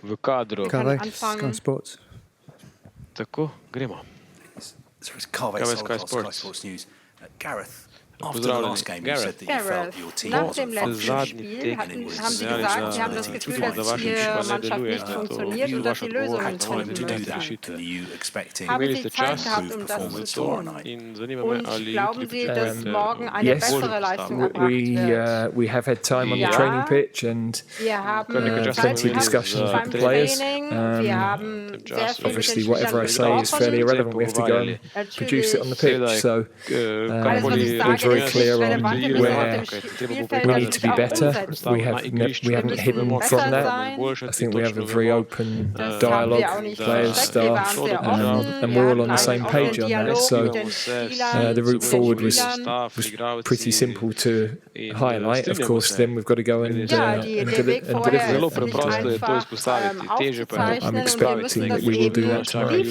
v kadru. Sky Sports. Tako, gremo. So it's Gareth Southgate, Sky Sports News. Gareth, after the last game, you said that you felt your team Nach wasn't dem letzten functioning. Spiel haben Sie gesagt, Sie haben das Gefühl, dass die Mannschaft nicht funktioniert und dass Sie Lösungen finden müssen. Are you expecting Haben Sie Zeit gehabt, um das zu tun? Und glauben Sie, dass morgen eine bessere Leistung erbracht wird? We have had time on the training pitch and Wir haben plenty of discussions with the players. Wir haben sehr viele Obviously, whatever I say is fairly irrelevant. We have to go and produce it on the pitch. So we're very clear on where we need to be better. We haven't hidden from that. I think we have a very open dialogue, players, staff, and we're all on the same page on that. So the route forward was pretty simple to highlight. Of course, then we've got to go and deliver it. I'm expecting that we will do that tomorrow.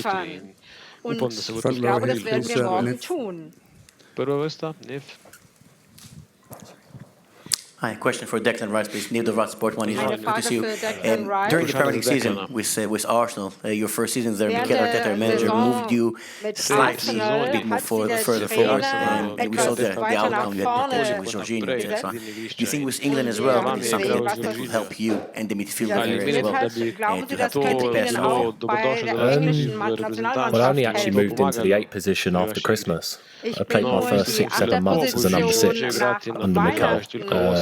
Und ich glaube, das werden wir morgen tun. Hi, question for Declan Rice, please. Neil Devrot, Sport 1 Israel. Good to see you. During the Premier League season with Arsenal, your first season there, Mikel Arteta, manager, moved you slightly a bit more further forward. We saw the outcome you had with Jorginho, etc. Do you think with England as well, it's something that will help you and the midfield area as well to have the best level? Well, I only actually moved into the 8th position after Christmas. I played my first 6-7 months as a number 6 under Mikel.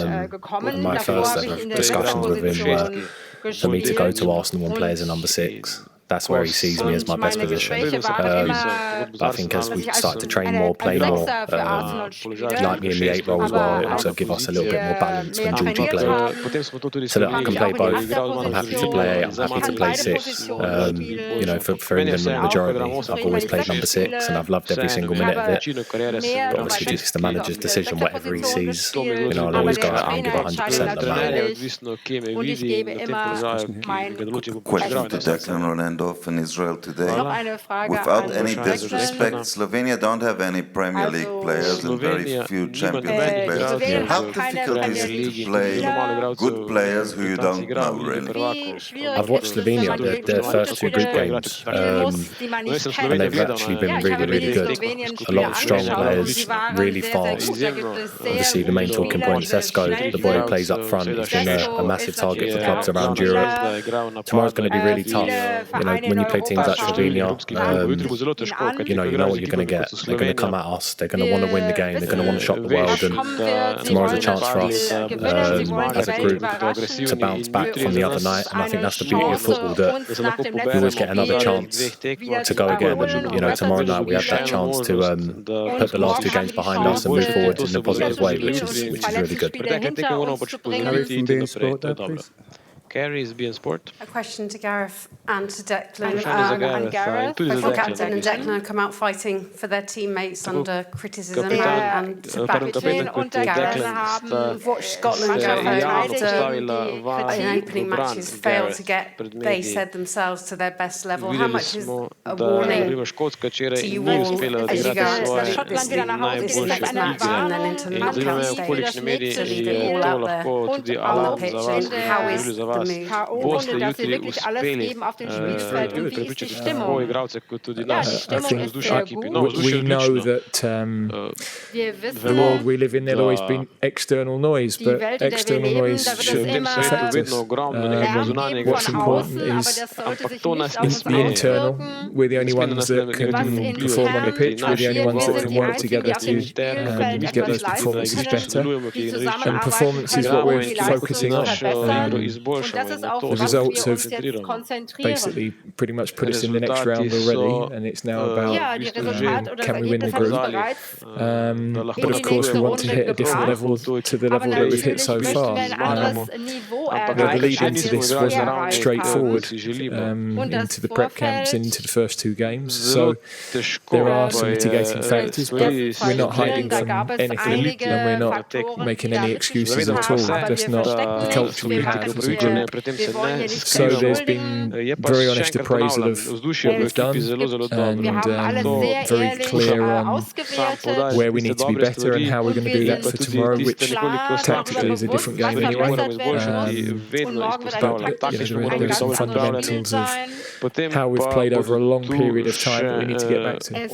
My first ever discussions with him were for me to go to Arsenal and play as a number 6. That's where he sees me as my best position. But I think as we start to train more, play more, like me in the 8 role as well, it also give us a little bit more balance when Georgie played. So that I can play both. I'm happy to play 8, I'm happy to play 6. You know, for England, the majority, I've always played number 6 and I've loved every single minute of it. But obviously, just the manager's decision, whatever he sees, you know, I'll always go out and give 100% no matter what. Question to Declan Ronaldo in Israel today. Without any disrespect, Slovenia don't have any Premier League players and very few Champions League players. How difficult is it to play good players who you don't know, really? I've watched Slovenia, their first 2 group games, and they've actually been really, really good. A lot of strong players, really fast. Obviously, the main talking point is Sesko, the boy who plays up front. He's been a massive target for clubs around Europe. Tomorrow's going to be really tough. You know, when you play teams like Slovenia, you know what you're going to get. They're going to come at us. They're going to want to win the game. They're going to want to shock the world. And tomorrow's a chance for us as a group to bounce back from the other night. And I think that's the beauty of football, that we always get another chance to go again. And you know, tomorrow night we have that chance to put the last 2 games behind us and move forward in a positive way, which is really good. Carrie is being sport. A question to Gareth and to Declan. Both captain and Declan have come out fighting for their teammates under criticism and to back Gareth. We've watched Scotland after in opening matches fail to get, they said themselves, to their best level. How much is a warning to you all as you go into this next match and then into the knockout stage to leave it all out there on the pitch? And how is the ohne dass sie wirklich alles geben auf dem Spielfeld. Und wie ist die Stimmung? Ja, die Stimmung ist sehr gut. We know that the world we live in, there'll always be external noise, but external noise should affect us. What's important is the internal. We're the only ones that can perform on the pitch. We're the only ones that can work together to get those performances better. And performance is what we're focusing on. The results have basically pretty much put us in the next round already, and it's now about can we win the group. But of course we want to hit a different level to the level that we've hit so far. The lead into this wasn't straightforward into the prep camps, into the first 2 games, so there are some mitigating factors, but we're not hiding from anything and we're not making any excuses at all. That's not the culture we have as a group. So there's been very honest appraisal of what we've done, and very clear on where we need to be better and how we're going to do that for tomorrow, which tactically is a different game anyway. But there are some fundamentals of how we've played over a long period of time that we need to get back to.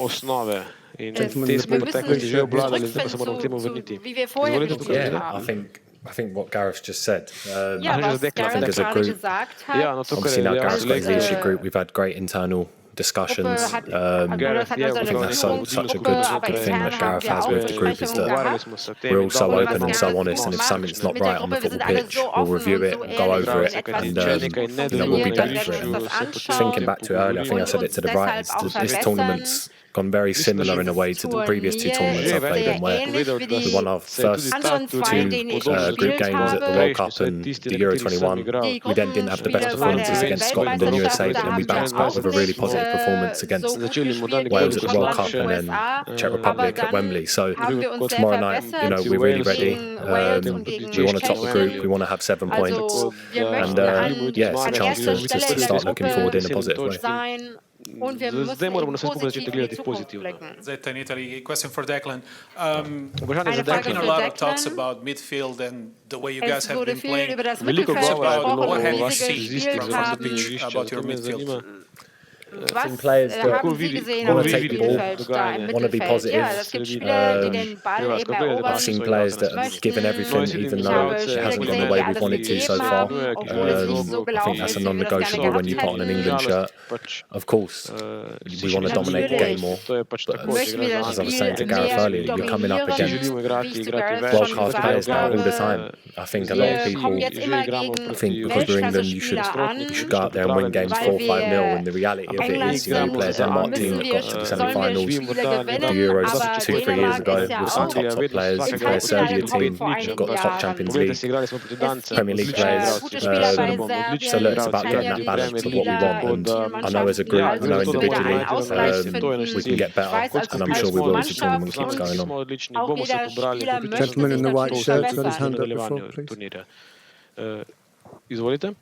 I think what Gareth just said. I think as a group, obviously now Gareth's got his leadership group, we've had great internal discussions. I think that's such a good thing that Gareth has with the group, is that we're all so open and so honest, and if something's not right on the football pitch, we'll review it, go over it, and we'll be better for it. And thinking back to it earlier, I think I said it to the writers, this tournament's gone very similar in a way to the previous two tournaments I've played in, where we won our first two group games at the World Cup and the Euro 21. We then didn't have the best performances against Scotland and USA, but then we bounced back with a really positive performance against Wales at the World Cup and then Czech Republic at Wembley. So tomorrow night, we're really ready. We want to top the group. We want to have 7 points, and it's a chance to start looking forward in a positive way. Zdaj moramo na vse skupaj začeti gledati pozitivno. In Italy, question for Declan. There's been a lot of talks about midfield and the way you guys have been playing. What have you seen from the pitch about your midfield? Some players that want to take the ball, want to be positive. I've seen players that have given everything, even though it hasn't gone the way we've wanted to so far. I think that's a non-negotiable when you put on an England shirt. Of course, we want to dominate the game more. But as I was saying to Gareth earlier, you're coming up against world-class players now all the time. I think a lot of people think because we're England, you should go out there and win games 4-5-0, when the reality of it is, you play a Denmark team that got to the semi-finals, the Euros 2-3 years ago with some top players. You play a Serbia team, you've got top Champions League, Premier League players. So look, it's about getting that balance of what we want. And I know as a group, I know individually, we can get better, and I'm sure we will as the tournament keeps going on. Gentleman in the white shirt got his hand up before, please. Izvolite.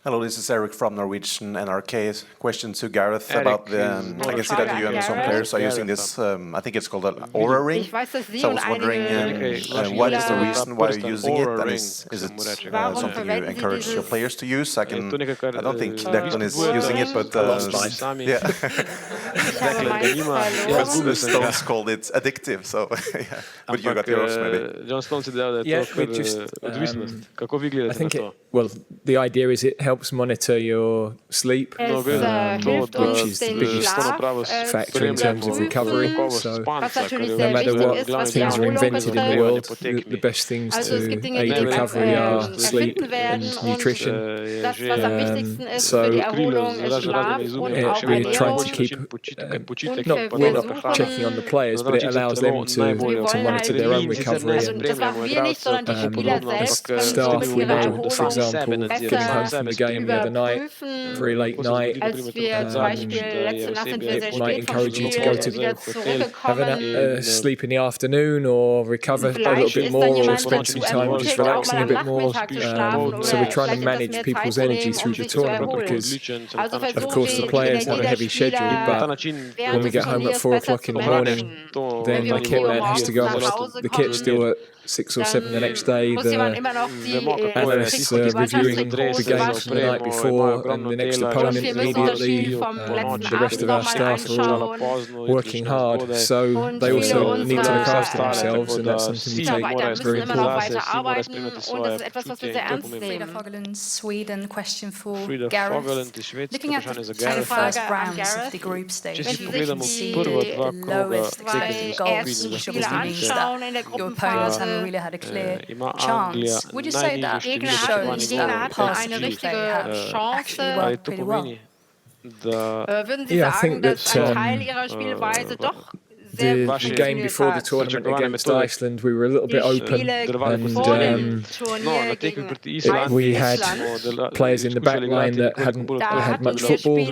Hello, this is Eric from Norwegian NRK. Question to Gareth about the... I can see that you and some players are using this, I think it's called an Aura ring. So I was wondering, what is the reason why you're using it? And is it something you encourage your players to use? I don't think Declan is using it, but... The Stones called it addictive, so but you got yours maybe. John Stones dejal, da je to just odvisnost. Kako vi gledate na to? Well, the idea is it helps monitor your sleep, which is the biggest factor in terms of recovery. So no matter what things are invented in the world, the best things to aid recovery are sleep and nutrition. So we're trying to keep, we're not checking on the players, but it allows them to monitor their own recovery. And as staff, we know, for example, getting home from the game the other night, very late night, it might encourage you to go to have a sleep in the afternoon or recover a little bit more or spend some time just relaxing a bit more. So we're trying to manage people's energy through the tournament because, of course, the players have a heavy schedule, but when we get home at 4 o'clock in the morning, then the kit man has to go and watch the kit still at 6 or 7 the next day. The analysts reviewing the games from the night before and the next opponent immediately. The rest of our staff are all working hard, so they also need to look after themselves, and that's something we take very important. Frida Fogelund, Sweden. Question for Gareth. Looking at the first rounds of the group stage, you can see the lowest expected goals, which obviously means that your opponents haven't really had a clear chance. Would you say that shows that possibly they have actually worked pretty well? Yeah, I think that the game before the tournament against Iceland, we were a little bit open, and we had players in the back line that hadn't had much football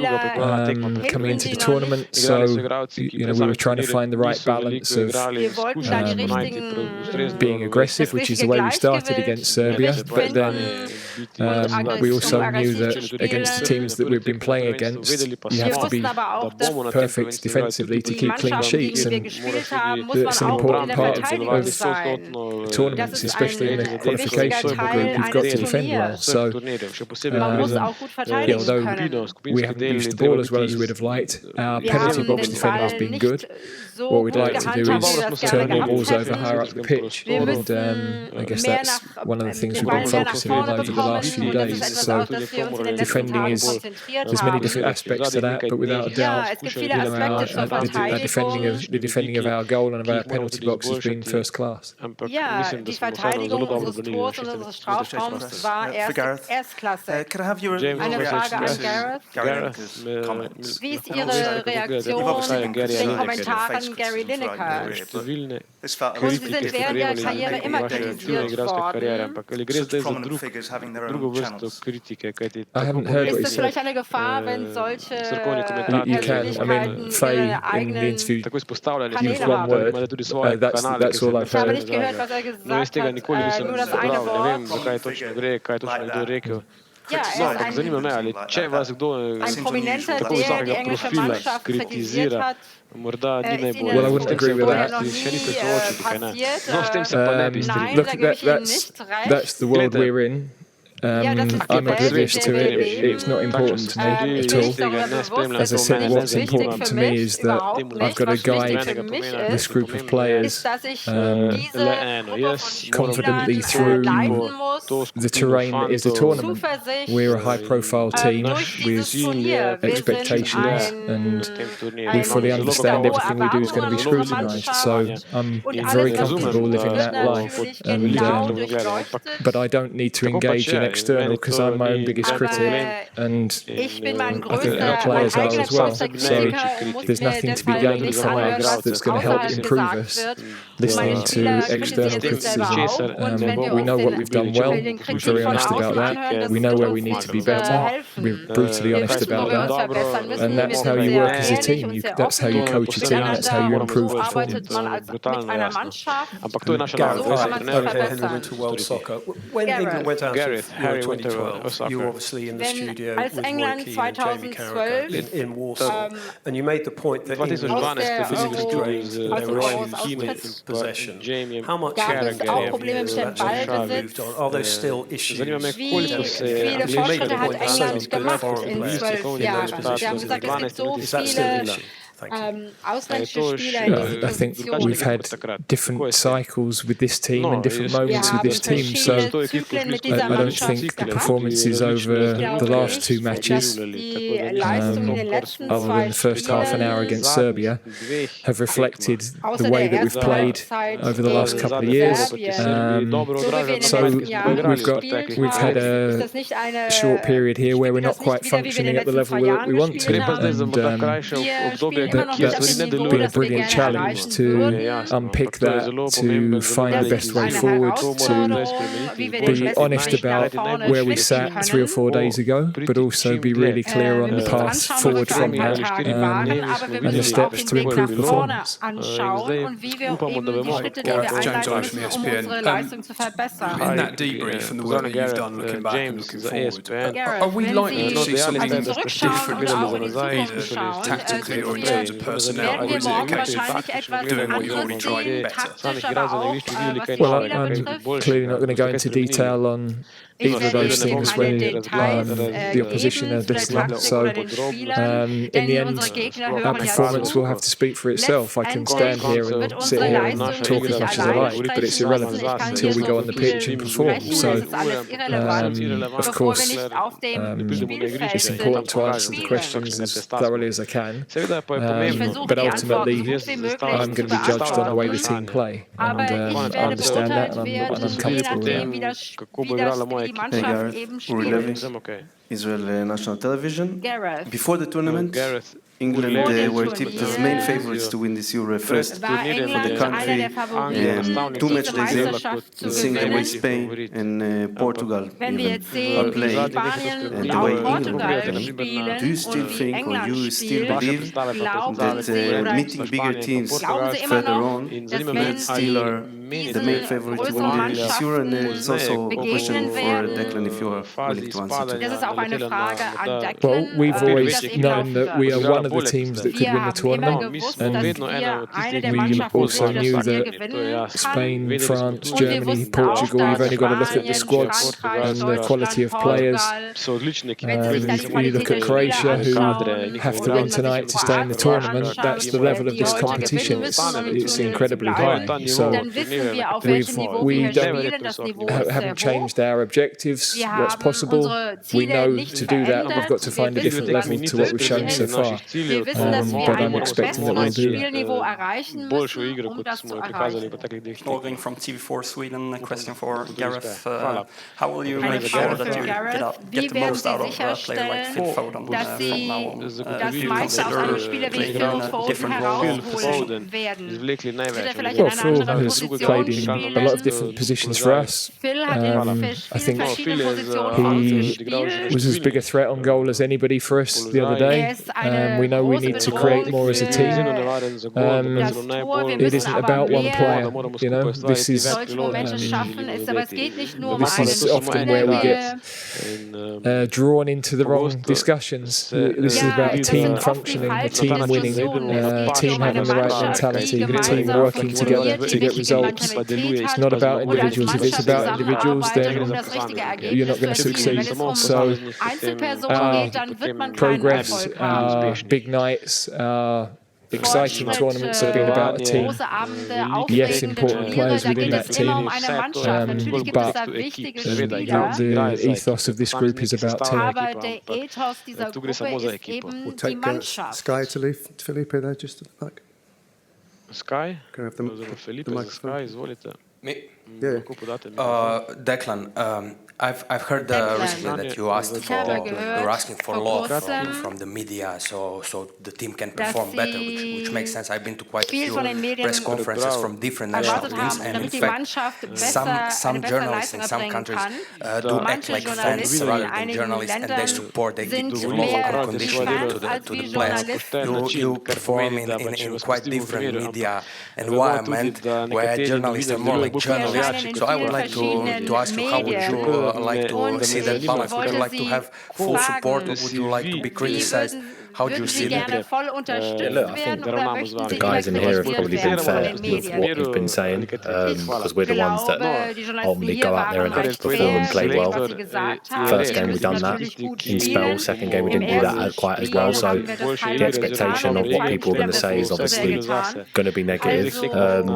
coming into the tournament, so we were trying to find the right balance of being aggressive, which is the way we started against Serbia, but then we also knew that against the teams that we've been playing against, you have to be perfect defensively to keep clean sheets, and that's an important part of tournaments, especially in the qualification group. You've got to defend well. So, although we haven't used the ball as well as we'd have liked, our penalty box defending has been good. What we'd like to do is turn more balls over higher up the pitch, and I guess that's one of the things we've been focusing on over the last few days. So defending is, there's many different aspects to that, but without a doubt, the defending of our goal and of our penalty box has been first class. Ja, die Verteidigung unseres Tors und unseres Strafraums war Erstklasse. Eine Frage an Gareth. Wie ist Ihre Reaktion den Kommentaren Gary Lineker? Und Sie sind während der Karriere immer kritisiert worden. Ist es vielleicht eine Gefahr, wenn solche Persönlichkeiten ihre eigenen Kanäle haben? That's all I've Ich habe heard. nicht gehört, was er gesagt hat, nur das eine Wort. Ja, er ist ein Prominenter, der die englische Mannschaft kritisiert hat. Well, I wouldn't agree with that. Look, that's the world we're in. I'm oblivious to it. It's not important to me at all. As I said, what's important to me is that I've got to guide this group of players confidently through the terrain that is the tournament. We're a high-profile team with expectations, and we fully understand everything we do is going to be scrutinised. So I'm very comfortable living that life, but I don't need to engage in external because I'm my own biggest critic, and I think our players are as well. So there's nothing to be gained from us that's going to help improve us listening to external criticism. We know what we've done well. We're very honest about that. We know where we need to be better. We're brutally honest about that, and that's how you work as a team. That's how you coach a team. That's how you improve performance. When England went out of 2012, you were obviously in the studio with England Roy Keane and Jamie Carragher in Warsaw, and you made the point that England physically drained, there were issues with possession. How much have moved on? Are there still issues? You made the point that so many good foreign players in those positions in the game. Is that still an issue? I think we've had different cycles with this team and different moments with this team, so I don't think the performances over the last two matches, other than the first half an hour against Serbia, have reflected the way that we've played over the last couple of years. So we've had a short period here where we're not quite functioning at the level that we want to, and that's been a brilliant challenge to unpick that, to find the best way forward, to be honest about where we sat 3 or 4 days ago, but also be really clear on the path forward from that, and the steps to improve performance. In that debrief and the work that you've done looking back and looking forward, are we likely to see something different either tactically or in terms of personnel, or is it a case of doing what you've already tried better? Well, I'm clearly not going to go into detail on either of those things when the opposition are listening. So in the end, our performance will have to speak for itself. I can stand here and sit here and talk as much as I like, but it's irrelevant until we go on the pitch and perform. So, of course, it's important to answer the questions as thoroughly as I can, but ultimately, I'm going to be judged on the way the team play, and I understand that, and I'm comfortable with that. Die Mannschaft eben spielt. Israel national television. Gareth. Before the tournament, England were tipped as main favorites to win this Euro first for the country. 2 match days in Singapore, Spain and Portugal even are playing. And the way England are playing, do you still think or you still believe that meeting bigger teams further on still are the main favorite to win this Euro? And it's also a question for Declan if you are willing to answer to. Well, we've always known that we are one of the teams that could win the tournament, and we also knew that Spain, France, Germany, Portugal, you've only got to look at the squads and the quality of players. You look at Croatia, who have to win tonight to stay in the tournament. That's the level of this competition. It's incredibly high. So we haven't changed our objectives, what's possible. We know to do that, we've got to find a different level to what we've shown so far. But I'm expecting that we'll do that. Morgan from TV4 Sweden, a question for Gareth. How will you make sure that you get the most out of a player like Phil Foden from now on? Do you consider playing in a different role and position? Well, Phil has played in a lot of different positions for us. I think he was as big a threat on goal as anybody for us the other day. We know we need to create more as a team. It isn't about one player, you know. This is often where we get drawn into the wrong discussions. This is about a team functioning, a team winning, a team having the right mentality, a team working together to get results. It's not about individuals. If it's about individuals, then you're not going to succeed. So progress, big nights, exciting tournaments have been about a team. Yes, important players within that team, but the ethos of this group is about team. We'll take Sky to leave. Felipe there, just at the back. Sky? Can I have the microphone? Me? Yeah. Declan, I've heard recently that you're asking for love from the media, so the team can perform better, which makes sense. I've been to quite a few press conferences from different national teams, and in fact, some journalists in some countries do act like fans rather than journalists, and they support, they give love and conditioning to the players. You perform in quite different media environment where journalists are more like journalists. So I would like to ask you, how would you like to see that balance? Would you like to have full support, or would you like to be criticized? How do you see that? Look, I think the guys in here have probably been fair with what you've been saying, because we're the ones that ultimately go out there and have to perform and play well. First game we done that in spells, second game we didn't do that quite as well, so the expectation of what people are going to say is obviously going to be negative. I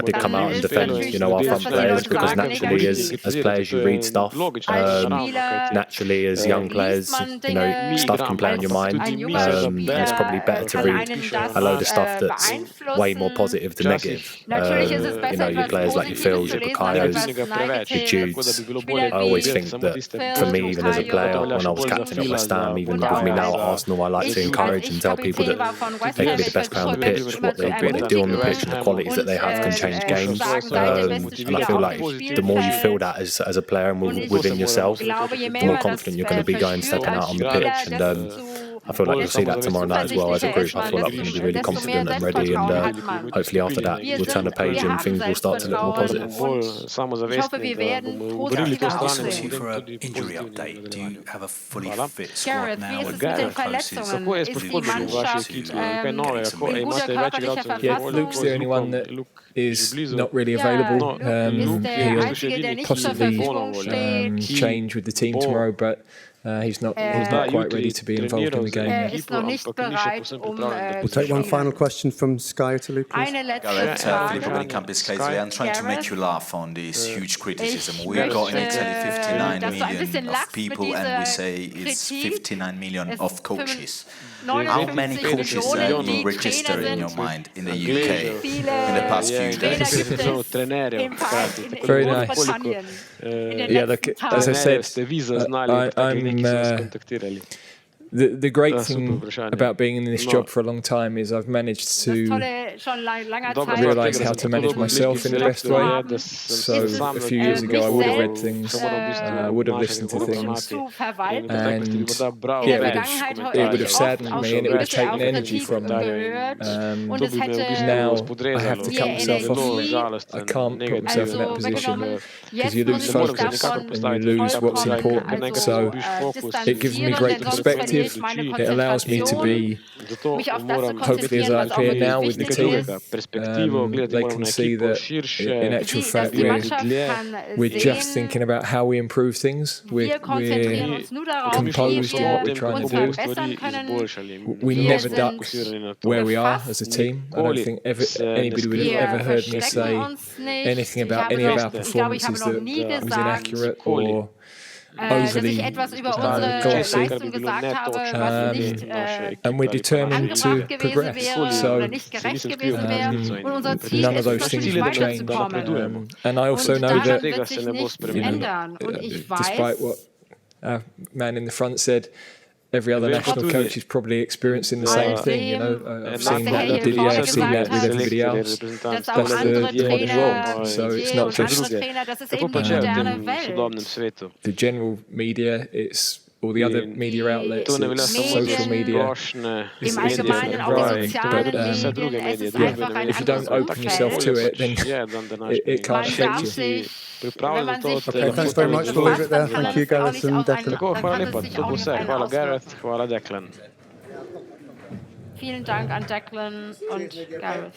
did come out and defend, our front players, because naturally as players you read stuff, naturally as young players, stuff can play on your mind. And it's probably better to read a load of stuff that's way more positive than negative. Your players like your Phils, your Bakayos, your Judes. I always think that for me, even as a player, when I was captain at West Ham, even with me now at Arsenal, I like to encourage and tell people that they can be the best player on the pitch. What they do on the pitch and the qualities that they have can change games. And I feel like the more you feel that as a player and within yourself, the more confident you're going to be stepping out on the pitch. And I feel like you'll see that tomorrow night as well as a group. I feel like we're going to be really confident and ready, and hopefully after that we'll turn the page and things will start to look more positive. Obviously, for an injury update, do you have a fully fit squad now? Yeah, Luke's the only one that is not really available. He'll possibly change with the team tomorrow, but he's not quite ready to be involved in the game yet. We'll take one final question from Sky Italy, please. I'm trying to make you laugh on this huge criticism. We've got in Italy 59 million of people, and we say it's 59 million of coaches. How many coaches have you registered in your mind in the UK in the past few days? Very nice. Yeah, look, as I said, I'm The great thing about being in this job for a long time is I've managed to realise how to manage myself in the best way. So a few years ago I would have read things, would have listened to things, and it would have saddened me and it would have taken energy from me. Now I have to cut myself off. I can't put myself in that position because you lose focus and you lose what's important. So it gives me great perspective. It allows me to be, hopefully as I appear now with the team, they can see that in actual fact we're just thinking about how we improve things. We're composed in what we're trying to do. We never duck where we are as a team. I don't think anybody would have ever heard me say anything about any of our performances that was inaccurate or overly glossy, and we're determined to progress. So none of those things will change. And I also know that, despite what our man in the front said, every other national coach is probably experiencing the same thing. I've seen that with Didier, I've seen that with everybody else. That's the modern world. So it's not just the general media, it's all the other media outlets, it's social media. It's a different environment. But if you don't open yourself to it, then it can't affect you. Okay, thanks very much. We'll leave it there. Thank you, Gareth and Declan. Hvala lepa, to bo vse. Hvala Gareth, hvala Declan. Vielen Dank an Declan und Gareth.